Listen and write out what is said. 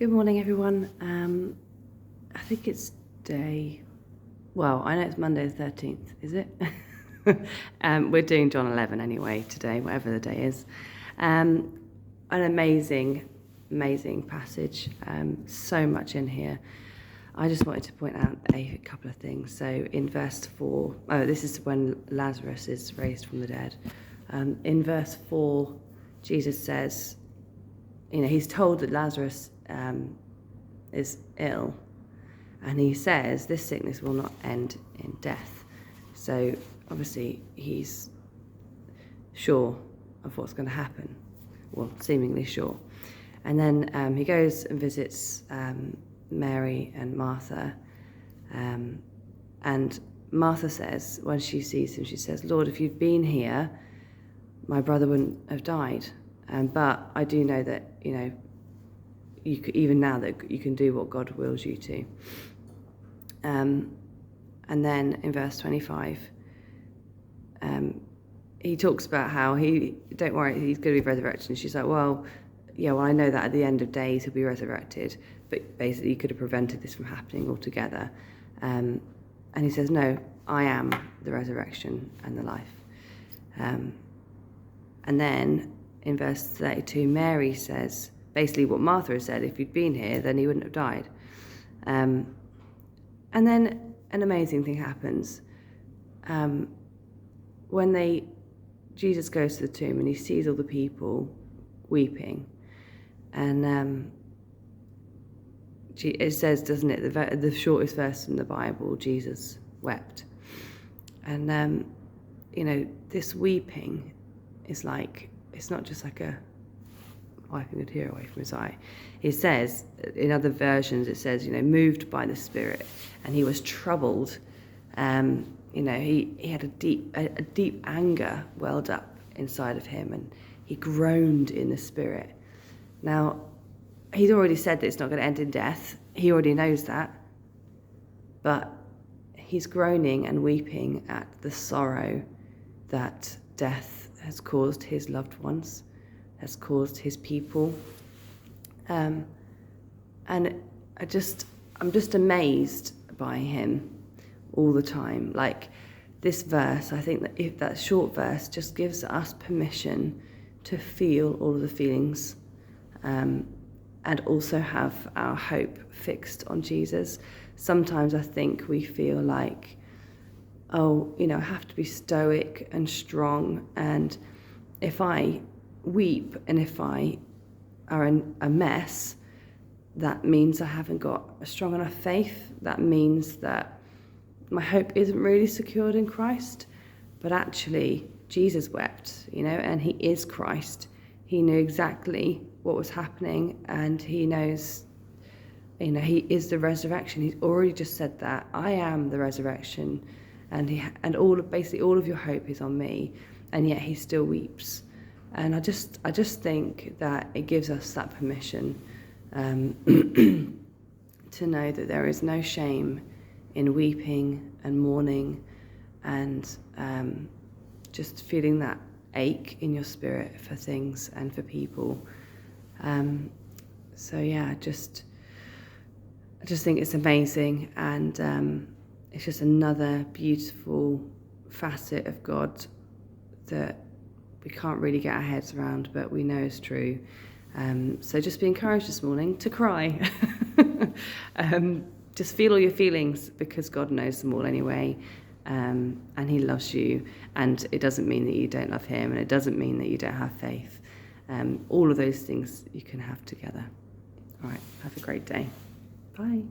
Good morning, everyone. I think it's I know it's Monday the 13th, is it? We're doing John 11 anyway today, whatever the day is. An amazing passage, so much in here. I just wanted to point out a couple of things. So in verse 4, this is when Lazarus is raised from the dead. In verse 4, Jesus says, he's told that Lazarus is ill, and he says this sickness will not end in death. So obviously he's sure of what's going to happen, well, seemingly sure. And then he goes and visits Mary and Martha, and Martha says, when she sees him, she says, "Lord, if you'd been here, my brother wouldn't have died. But I do know that, you could, even now, that you can do what God wills you to." And then in verse 25, he talks about how don't worry, he's going to be resurrected. And she's like, well, I know that at the end of days he'll be resurrected, but basically you could have prevented this from happening altogether. And he says, no, I am the resurrection and the life. And then in verse 32, Mary says basically what Martha has said: if you'd been here, then he wouldn't have died. And then an amazing thing happens. When Jesus goes to the tomb and he sees all the people weeping, and it says, doesn't it, the shortest verse in the Bible, Jesus wept. And this weeping is like, it's not just like a wiping a tear away from his eye. It says, in other versions, it says, moved by the Spirit, and he was troubled. He had a deep anger welled up inside of him, and he groaned in the Spirit. Now, he's already said that it's not going to end in death. He already knows that. But he's groaning and weeping at the sorrow that death has caused his loved ones, has caused his people. And I'm just amazed by him all the time. Like this verse, I think that if that short verse just gives us permission to feel all of the feelings, and also have our hope fixed on Jesus. Sometimes I think we feel like, I have to be stoic and strong, and if I weep and if I are in a mess, that means I haven't got a strong enough faith. That means that my hope isn't really secured in Christ. But actually, Jesus wept, and he is Christ. He knew exactly what was happening, and he knows, he is the resurrection. He's already just said that. I am the resurrection, and all of your hope is on me, and yet he still weeps. And I just think that it gives us that permission to know that there is no shame in weeping and mourning and just feeling that ache in your spirit for things and for people. I just think it's amazing, and it's just another beautiful facet of God that we can't really get our heads around, but we know is true. So just be encouraged this morning to cry. Just feel all your feelings, because God knows them all anyway, and he loves you, and it doesn't mean that you don't love him, and it doesn't mean that you don't have faith. All of those things you can have together. All right, have a great day. Bye.